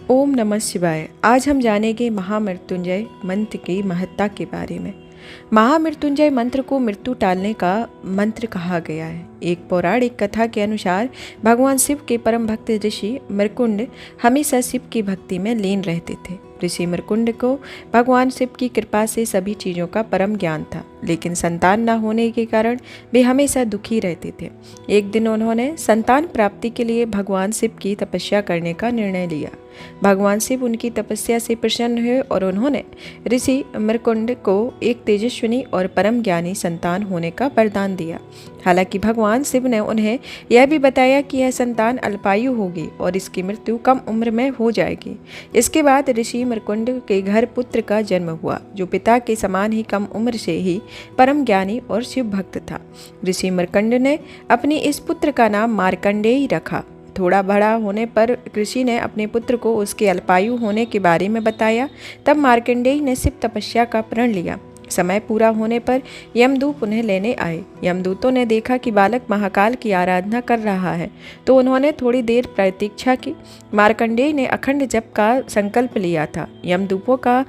ओम नमः शिवाय। आज हम जानेंगे महामृत्युंजय मंत्र की महत्ता के बारे में। महामृत्युंजय मंत्र को मृत्यु टालने का मंत्र कहा गया है। एक पौराणिक कथा के अनुसार भगवान शिव के परम भक्त ऋषि मृकुंड हमेशा शिव की भक्ति में लीन रहते थे। ऋषि मृकुंड को भगवान शिव की कृपा से सभी चीज़ों का परम ज्ञान था, लेकिन संतान न होने के कारण वे हमेशा दुखी रहते थे। एक दिन उन्होंने संतान प्राप्ति के लिए भगवान शिव की तपस्या करने का निर्णय लिया। भगवान शिव उनकी तपस्या से प्रसन्न हुए और उन्होंने ऋषि मृकुंड को एक तेजस्विनी और परम ज्ञानी संतान होने का वरदान दिया। हालांकि भगवान शिव ने उन्हें यह भी बताया कि यह संतान अल्पायु होगी और इसकी मृत्यु कम उम्र में हो जाएगी। इसके बाद ऋषि मृकुंड के घर पुत्र का जन्म हुआ, जो पिता के समान ही कम उम्र से ही परम ज्ञानी और शिव भक्त था। ऋषि मृकुंड ने अपने इस पुत्र का नाम मार्कंडेय रखा। थोड़ा बड़ा होने पर ऋषि ने अपने पुत्र को उसके अल्पायु होने के बारे में बताया। तब मार्कंडेय ने शिव तपस्या का प्रण लिया। समय पूरा होने पर यमदूत उन्हें लेने आए। यमदूतों ने देखा कि बालक महाकाल की आराधना कर रहा है, तो उन्होंने थोड़ी देर प्रतीक्षा की। मार्कंडेय ने अखंड जप का संकल्प लिया था। यमदूतों का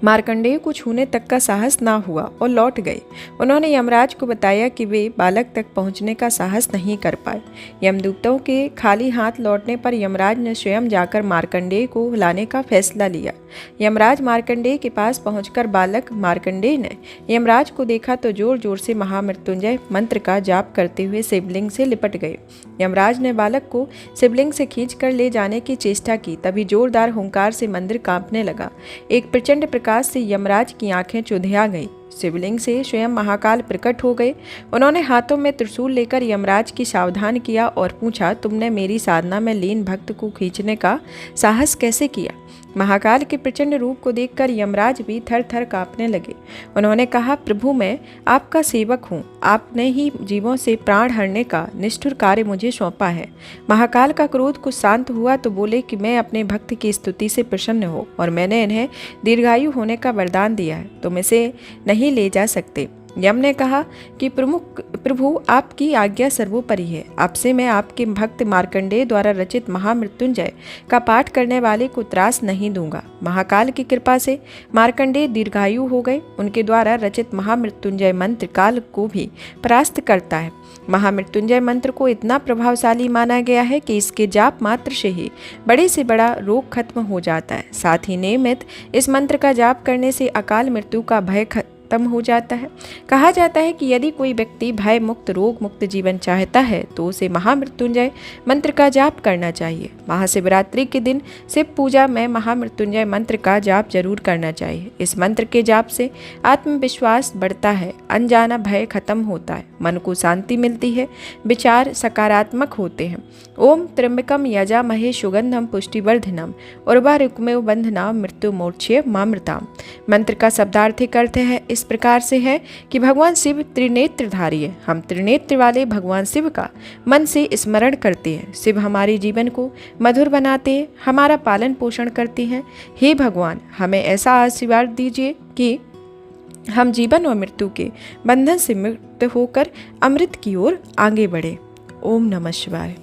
मार्कंडेय को छूने तक का साहस ना हुआ और लौट गए। उन्होंने यमराज को बताया कि वे बालक तक पहुंचने का साहस नहीं कर पाए। यमदूतों के खाली हाथ लौटने पर यमराज ने स्वयं जाकर मार्कंडेय को लाने का फैसला लिया। यमराज मार्कंडेय के पास पहुंचकर बालक मार्कंडेय ने यमराज को देखा तो जोर जोर से महामृत्युंजय मंत्र का जाप करते हुए शिवलिंग से लिपट गए। यमराज ने बालक को शिवलिंग से खींचकर ले जाने की चेष्टा की। तभी जोरदार हुंकार से मंदिर कांपने लगा। एक प्रचंड प्रकाश से यमराज की आंखें चुंधिया गई। शिवलिंग से स्वयं महाकाल प्रकट हो गए। उन्होंने हाथों में त्रिशूल लेकर यमराज की सावधान किया और पूछा, तुमने मेरी साधना में लीन भक्त को खींचने का साहस कैसे किया? महाकाल के प्रचंड रूप को देखकर यमराज भी थर थर कांपने लगे। उन्होंने कहा, प्रभु मैं आपका सेवक हूँ। आपने ही जीवों से प्राण हरने का निष्ठुर कार्य मुझे सौंपा है। महाकाल का क्रोध कुछ शांत हुआ तो बोले कि मैं अपने भक्त की स्तुति से प्रसन्न हो और मैंने इन्हें दीर्घायु होने का वरदान दिया है। तुम इसे नहीं ले जा सकते। यम ने कहा कि प्रभु आपकी आज्ञा सर्वोपरि है। आपसे मैं आपके भक्त मार्कंडेय द्वारा रचित महामृत्युंजय का पाठ करने वाले को त्रास नहीं दूंगा। महाकाल की कृपा से मार्कंडेय दीर्घायु हो गए। उनके द्वारा रचित महामृत्युंजय मंत्र काल को भी परास्त करता है। महामृत्युंजय मंत्र को इतना प्रभावशाली माना गया है कि इसके जाप मात्र से ही बड़े से बड़ा रोग खत्म हो जाता है। साथ ही नियमित इस मंत्र का जाप करने से अकाल मृत्यु का भय खत्म हो जाता है। कहा जाता है कि यदि कोई व्यक्ति भय मुक्त रोग मुक्त जीवन चाहता है तो उसे महामृत्युंजय मंत्र का जाप करना चाहिए। महाशिवरात्रि के दिन शिव पूजा में महामृत्युंजय मंत्र का जाप जरूर करना चाहिए। इस मंत्र के जाप से आत्मविश्वास बढ़ता है, अनजाना भय खत्म होता है, मन को शांति मिलती है, विचार सकारात्मक होते हैं। ओम त्र्यंबकम यजामहे सुगंधम पुष्टिवर्धनम उर्वारुकमेव बंधनाम मृत्यु मोक्षे मामृताम। मंत्र का शब्दार्थिक अर्थ है इस प्रकार से है कि भगवान शिव त्रिनेत्रधारी है। हम त्रिनेत्र वाले भगवान शिव का मन से स्मरण करते हैं। शिव हमारे जीवन को मधुर बनाते हैं, हमारा पालन पोषण करते हैं। हे भगवान, हमें ऐसा आशीर्वाद दीजिए कि हम जीवन और मृत्यु के बंधन से मुक्त होकर अमृत की ओर आगे बढ़े। ओम नमः शिवाय।